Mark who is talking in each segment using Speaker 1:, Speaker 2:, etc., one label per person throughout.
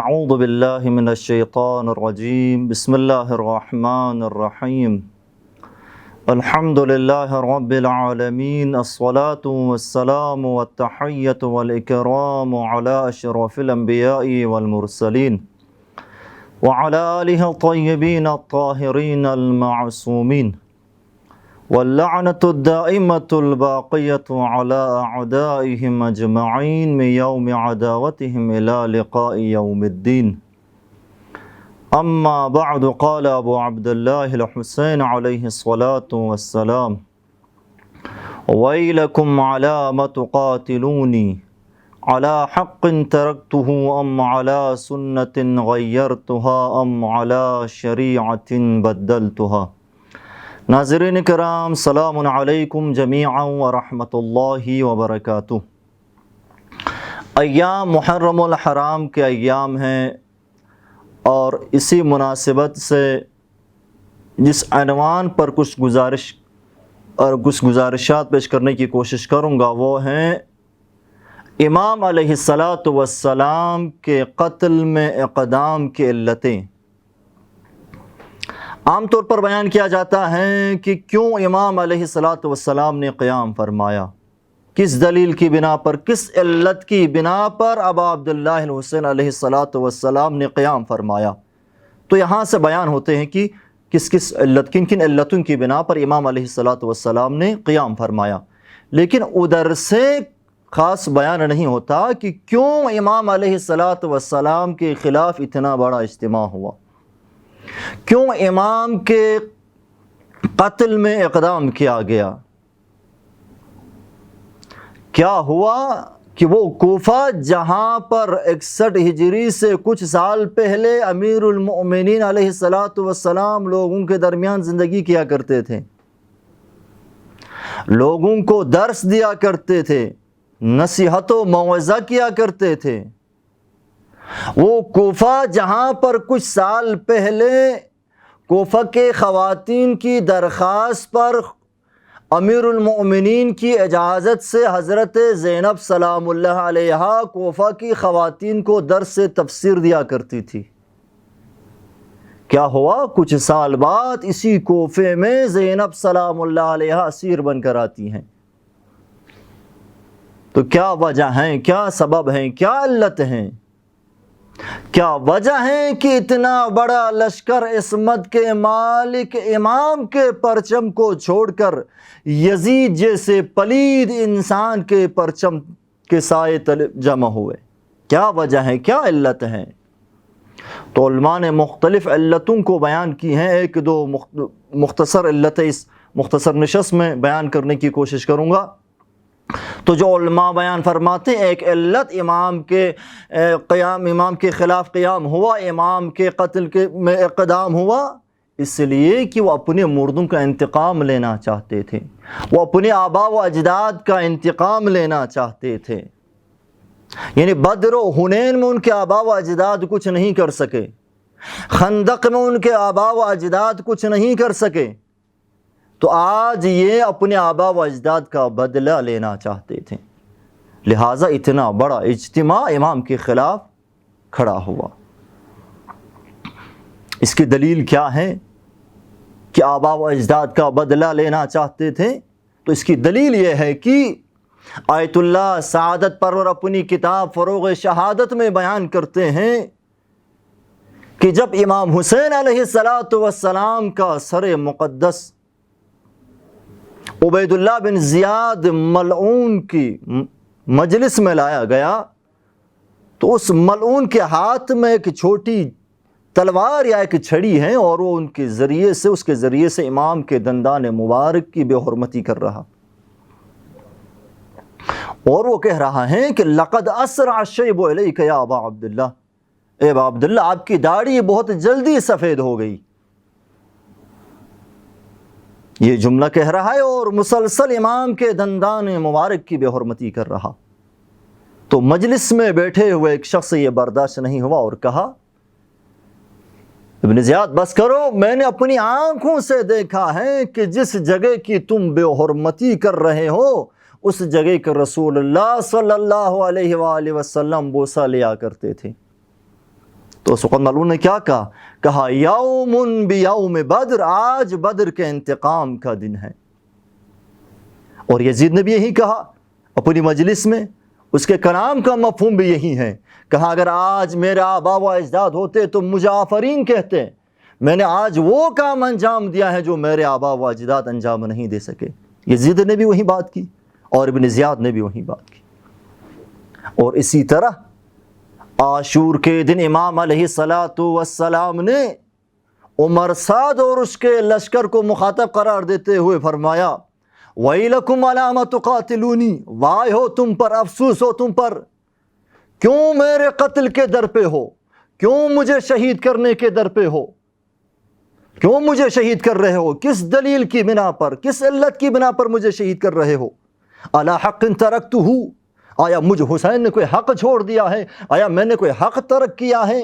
Speaker 1: اعوذ باللہ من الشیطان الرجیم بسم اللہ الرحمن الرحیم الحمد للہ رب العالمین الصلاة والسلام والتحیۃ والاکرام علی اشرف الانبیاء والمرسلین وعلی آلہ الطیبین الطاہرین المعصومین واللعنۃ الدائمۃ الباقیۃ علی اعدائہم اجمعین من یوم عداوتہم الی لقاء یوم الدین اما بعد قال ابو عبداللہ الحسین علیہ الصلاۃ والسلام ویلکم علی ما تقاتلونی علی حق ترکتہ ام علی سنت غیرتہا ام علی شریعت بدلتہا۔ ناظرین کرام، سلام علیکم جمیعا ورحمۃ اللہ وبرکاتہ۔ ایام محرم الحرام کے ایام ہیں، اور اسی مناسبت سے جس عنوان پر کچھ گزارشات پیش کرنے کی کوشش کروں گا وہ ہیں امام علیہ الصلاۃ والسلام کے قتل میں اقدام کی علتیں۔ عام طور پر بیان کیا جاتا ہے کہ کیوں امام علیہ الصلاۃ والسلام نے قیام فرمایا، کس دلیل کی بنا پر، کس علت کی بنا پر ابا عبداللہ الحسین علیہ الصلاۃ والسلام نے قیام فرمایا۔ تو یہاں سے بیان ہوتے ہیں کہ کن کن علتوں کی بنا پر امام علیہ الصلاۃ والسلام نے قیام فرمایا، لیکن ادھر سے خاص بیان نہیں ہوتا کہ کیوں امام علیہ الصلاۃ والسلام کے خلاف اتنا بڑا اجتماع ہوا، کیوں امام کے قتل میں اقدام کیا گیا۔ کیا ہوا کہ وہ کوفہ جہاں پر 61 ہجری سے کچھ سال پہلے امیر المؤمنین علیہ الصلاۃ والسلام لوگوں کے درمیان زندگی کیا کرتے تھے، لوگوں کو درس دیا کرتے تھے، نصیحت و موعظہ کیا کرتے تھے، وہ کوفہ جہاں پر کچھ سال پہلے کوفہ کے خواتین کی درخواست پر امیر المؤمنین کی اجازت سے حضرت زینب سلام اللہ علیہا کوفہ کی خواتین کو درس تفسیر دیا کرتی تھی، کیا ہوا کچھ سال بعد اسی کوفے میں زینب سلام اللہ علیہا اسیر بن کر آتی ہیں۔ تو کیا وجہ ہیں، کیا سبب ہیں، کیا علت ہیں، کیا وجہ ہے کہ اتنا بڑا لشکر عصمت کے مالک امام کے پرچم کو چھوڑ کر یزید جیسے پلید انسان کے پرچم کے سائے تلے جمع ہوئے؟ کیا وجہ ہے، کیا علت ہے؟ تو علماء نے مختلف علتوں کو بیان کی ہیں، ایک دو مختصر علتیں اس مختصر نشست میں بیان کرنے کی کوشش کروں گا۔ تو جو علماء بیان فرماتے ہیں، ایک علت امام کے خلاف قیام ہوا، امام کے قتل میں اقدام ہوا، اس لیے کہ وہ اپنے مردوں کا انتقام لینا چاہتے تھے، وہ اپنے آبا و اجداد کا انتقام لینا چاہتے تھے۔ یعنی بدر و حنین میں ان کے آبا و اجداد کچھ نہیں کر سکے، خندق میں ان کے آبا و اجداد کچھ نہیں کر سکے، تو آج یہ اپنے آبا و اجداد کا بدلہ لینا چاہتے تھے، لہٰذا اتنا بڑا اجتماع امام کے خلاف کھڑا ہوا۔ اس کی دلیل کیا ہے کہ آبا و اجداد کا بدلہ لینا چاہتے تھے؟ تو اس کی دلیل یہ ہے کہ آیت اللہ سعادت پرور اپنی کتاب فروغ شہادت میں بیان کرتے ہیں کہ جب امام حسین علیہ الصلاۃ والسلام کا سر مقدس عبید اللہ بن زیاد ملعون کی مجلس میں لایا گیا، تو اس ملعون کے ہاتھ میں ایک چھوٹی تلوار یا ایک چھڑی ہے، اور وہ اس کے ذریعے سے امام کے دندان مبارک کی بے حرمتی کر رہا، اور وہ کہہ رہا ہے کہ لقد اسرع الشیب الیک یا ابا عبداللہ، اے ابا عبداللہ آپ کی داڑھی بہت جلدی سفید ہو گئی۔ یہ جملہ کہہ رہا ہے اور مسلسل امام کے دندان مبارک کی بے حرمتی کر رہا۔ تو مجلس میں بیٹھے ہوئے ایک شخص یہ برداشت نہیں ہوا اور کہا، ابن زیاد بس کرو، میں نے اپنی آنکھوں سے دیکھا ہے کہ جس جگہ کی تم بے حرمتی کر رہے ہو اس جگہ کے رسول اللہ صلی اللہ علیہ وآلہ وسلم بوسہ لیا کرتے تھے۔ تو اس وقت ملعون نے کیا کہا یوم بیوم بدر، آج بدر کے انتقام کا دن ہے۔ اور یزید نے بھی یہی کہا اپنی مجلس میں، اس کے کلام کا مفہوم بھی یہی ہے، کہا اگر آج میرے آبا و اجداد ہوتے تو مجھے آفرین کہتے، میں نے آج وہ کام انجام دیا ہے جو میرے آبا و اجداد انجام نہیں دے سکے۔ یزید نے بھی وہی بات کی اور ابن زیاد نے بھی وہی بات کی۔ اور اسی طرح عاشور کے دن امام علیہ السلام نے عمرساد اور اس کے لشکر کو مخاطب قرار دیتے ہوئے فرمایا وَيْلَكُمْ عَلَىٰ مَا تُقَاتِلُونِ، وائے ہو تم پر، افسوس ہو تم پر، کیوں میرے قتل کے در پہ ہو، کیوں مجھے شہید کرنے کے در پہ ہو، کیوں مجھے شہید کر رہے ہو، کس دلیل کی بنا پر، کس علت کی بنا پر مجھے شہید کر رہے ہو؟ عَلَىٰ حَقٍ تَرَكْتُهُ، آیا مجھ حسین نے کوئی حق چھوڑ دیا ہے، آیا میں نے کوئی حق ترک کیا ہے؟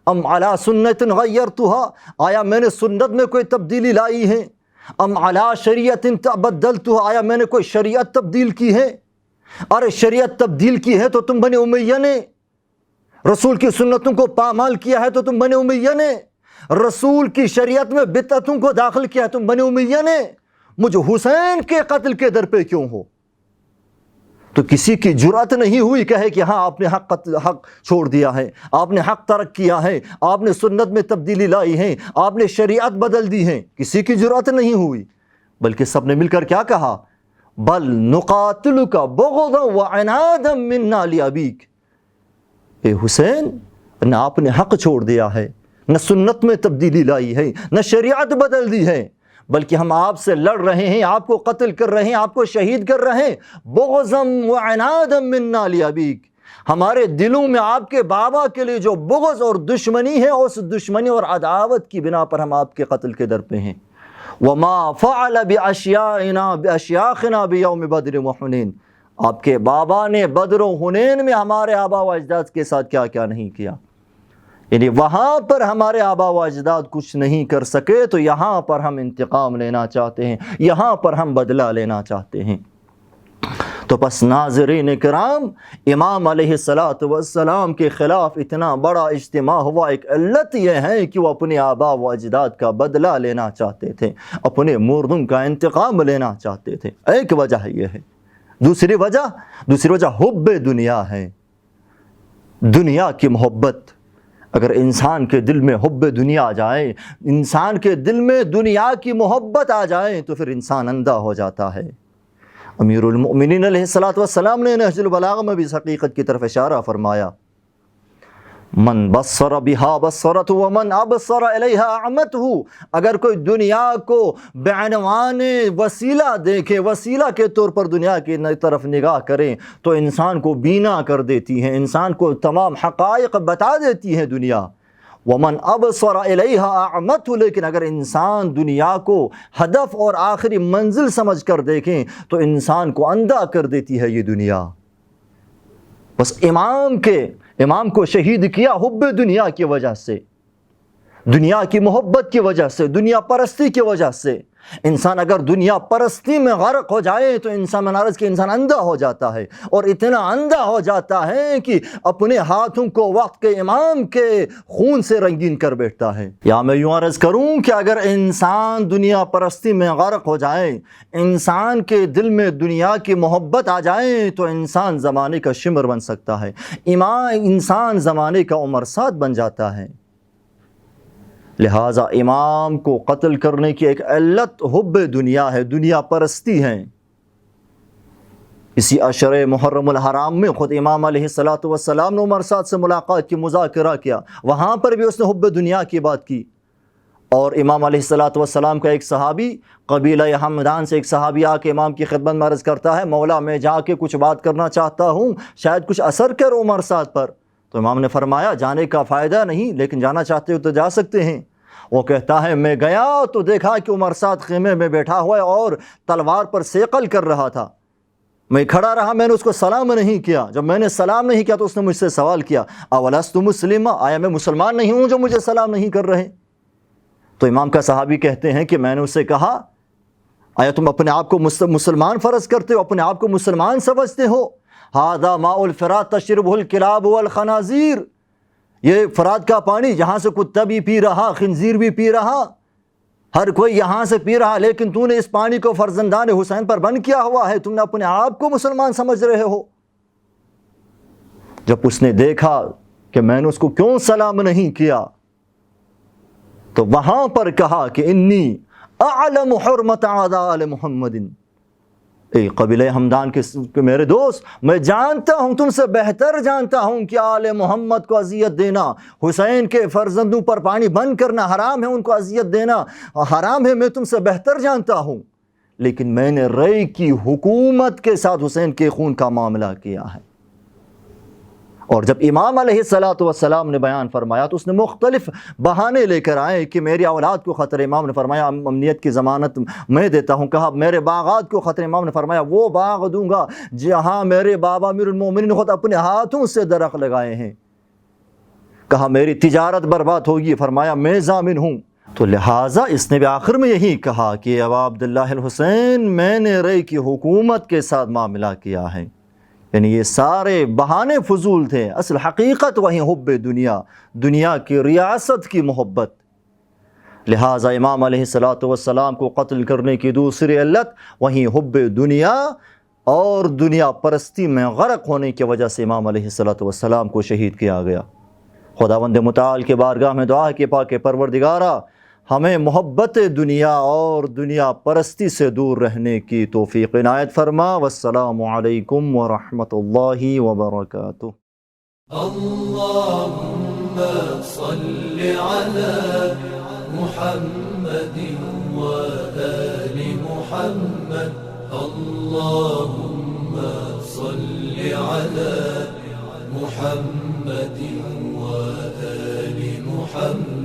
Speaker 1: ام عَلَىٰ سُنَّةٍ غَيَّرْتُهَا، آیا میں نے سنت میں کوئی تبدیلی لائی ہے؟ ام عَلَىٰ شریعۃ بدلتها، آیا میں نے کوئی شریعت تبدیل کی ہے؟ ارے شریعت تبدیل کی ہے تو تم بنی امیہ نے، رسول کی سنتوں کو پامال کیا ہے تو تم بنی امیہ نے، رسول کی شریعت میں بدعتوں کو داخل کیا ہے تم بنی امیہ نے، مجھ حسین کے قتل کے در پہ کیوں ہو؟ تو کسی کی جرأت نہیں ہوئی کہے کہ ہاں آپ نے حق چھوڑ دیا ہے، آپ نے حق ترک کیا ہے، آپ نے سنت میں تبدیلی لائی ہے، آپ نے شریعت بدل دی ہے، کسی کی جرأت نہیں ہوئی، بلکہ سب نے مل کر کیا کہا؟ بل نقاتلک بغضا وعنادا منا لابیک، اے حسین نہ آپ نے حق چھوڑ دیا ہے، نہ سنت میں تبدیلی لائی ہے، نہ شریعت بدل دی ہے، بلکہ ہم آپ سے لڑ رہے ہیں، آپ کو قتل کر رہے ہیں، آپ کو شہید کر رہے ہیں، بغضا وعنادا منا لابیک، ہمارے دلوں میں آپ کے بابا کے لیے جو بغض اور دشمنی ہے، اس دشمنی اور عداوت کی بنا پر ہم آپ کے قتل کے در پہ ہیں۔ وما فعل باشیاخنا بیوم بدر وحنین، آپ کے بابا نے بدر و حنین میں ہمارے آبا و اجداد کے ساتھ کیا کیا نہیں کیا، یعنی وہاں پر ہمارے آبا و اجداد کچھ نہیں کر سکے تو یہاں پر ہم انتقام لینا چاہتے ہیں، یہاں پر ہم بدلہ لینا چاہتے ہیں۔ تو پس ناظرین کرام، امام علیہ السلام کے خلاف اتنا بڑا اجتماع ہوا، ایک علت یہ ہے کہ وہ اپنے آبا و اجداد کا بدلہ لینا چاہتے تھے، اپنے مردوں کا انتقام لینا چاہتے تھے، ایک وجہ یہ ہے۔ دوسری وجہ حب دنیا ہے، دنیا کی محبت۔ اگر انسان کے دل میں حب دنیا آ جائے، انسان کے دل میں دنیا کی محبت آ جائے تو پھر انسان اندھا ہو جاتا ہے۔ امیر المؤمنین علیہ السلام نے نہج البلاغہ میں بھی اس حقیقت کی طرف اشارہ فرمایا، من بصر بها بصرت ومن ابصر الیہا اعمتہ، اگر کوئی دنیا کو بعنوان وسیلہ دیکھے، وسیلہ کے طور پر دنیا کی طرف نگاہ کرے تو انسان کو بینا کر دیتی ہے، انسان کو تمام حقائق بتا دیتی ہے دنیا۔ ومن ابصر الیہا اعمتہ، لیکن اگر انسان دنیا کو ہدف اور آخری منزل سمجھ کر دیکھیں تو انسان کو اندھا کر دیتی ہے یہ دنیا۔ بس امام کو شہید کیا حب دنیا کی وجہ سے، دنیا کی محبت کی وجہ سے، دنیا پرستی کی وجہ سے۔ انسان اگر دنیا پرستی میں غرق ہو جائے تو انسان منارز کے انسان اندھا ہو جاتا ہے، اور اتنا اندھا ہو جاتا ہے کہ اپنے ہاتھوں کو وقت کے امام کے خون سے رنگین کر بیٹھتا ہے۔ یا میں یوں عرض کروں کہ اگر انسان دنیا پرستی میں غرق ہو جائے، انسان کے دل میں دنیا کی محبت آ جائے تو انسان زمانے کا شمر بن سکتا ہے، انسان زمانے کا عمرساد بن جاتا ہے۔ لہٰذا امام کو قتل کرنے کی ایک علت حب دنیا ہے، دنیا پرستی ہے۔ اسی عشر محرم الحرام میں خود امام علیہ السلام نے عمرساد سے ملاقات کی، مذاکرہ کیا، وہاں پر بھی اس نے حب دنیا کی بات کی۔ اور امام علیہ السلام کا ایک صحابی، قبیلہ حمدان سے ایک صحابی آ کے امام کی خدمت میں عرض کرتا ہے، مولا میں جا کے کچھ بات کرنا چاہتا ہوں، شاید کچھ اثر کرو عمرساد پر۔ تو امام نے فرمایا جانے کا فائدہ نہیں، لیکن جانا چاہتے ہو تو جا سکتے ہیں۔ وہ کہتا ہے میں گیا تو دیکھا کہ عمرساد خیمے میں بیٹھا ہوا ہے اور تلوار پر سیقل کر رہا تھا، میں کھڑا رہا، میں نے اس کو سلام نہیں کیا۔ جب میں نے سلام نہیں کیا تو اس نے مجھ سے سوال کیا، اولست مسلم، آیا میں مسلمان نہیں ہوں جو مجھے سلام نہیں کر رہے؟ تو امام کا صحابی کہتے ہیں کہ میں نے اس سے کہا آیا تم اپنے آپ کو مسلمان فرض کرتے ہو، اپنے آپ کو مسلمان سمجھتے ہو؟ ھذا ماء الفرات تشربہ الکلاب والخنازیر، یہ فرات کا پانی جہاں سے کتا بھی پی رہا، خنزیر بھی پی رہا، ہر کوئی یہاں سے پی رہا، لیکن تو نے اس پانی کو فرزندان حسین پر بند کیا ہوا ہے، تم نے اپنے آپ کو مسلمان سمجھ رہے ہو۔ جب اس نے دیکھا کہ میں نے اس کو کیوں سلام نہیں کیا، تو وہاں پر کہا کہ انی اعلم حرمت اعداء آل محمد، اے قبیلہ ہمدان کے میرے دوست، میں جانتا ہوں، تم سے بہتر جانتا ہوں کہ آل محمد کو اذیت دینا، حسین کے فرزندوں پر پانی بند کرنا حرام ہے، ان کو اذیت دینا حرام ہے، میں تم سے بہتر جانتا ہوں، لیکن میں نے رے کی حکومت کے ساتھ حسین کے خون کا معاملہ کیا ہے۔ اور جب امام علیہ السلام نے بیان فرمایا تو اس نے مختلف بہانے لے کر آئے کہ میری اولاد کو خطر، امام نے فرمایا امنیت کی ضمانت میں دیتا ہوں، کہا میرے باغات کو خطر، امام نے فرمایا وہ باغ دوں گا جہاں میرے بابا امیر المومنین نے خود اپنے ہاتھوں سے درخت لگائے ہیں، کہا میری تجارت برباد ہوگی، فرمایا میں ضامن ہوں۔ تو لہٰذا اس نے بھی آخر میں یہی کہا کہ ابا عبداللہ الحسین، میں نے رے کی حکومت کے ساتھ معاملہ کیا ہے، یعنی یہ سارے بہانے فضول تھے، اصل حقیقت وہیں حب دنیا، دنیا کی ریاست کی محبت۔ لہٰذا امام علیہ السلام کو قتل کرنے کی دوسری علت وہیں حب دنیا اور دنیا پرستی میں غرق ہونے کی وجہ سے امام علیہ السلام کو شہید کیا گیا۔ خداوند متعال کے بارگاہ میں دعا کہ پاک پروردگارہ ہمیں محبت دنیا اور دنیا پرستی سے دور رہنے کی توفیق عنایت فرما۔ والسلام علیکم ورحمۃ اللہ وبرکاتہ۔
Speaker 2: اللہم صل علی محمد وآل محمد، اللہم صل علی محمد وآل محمد۔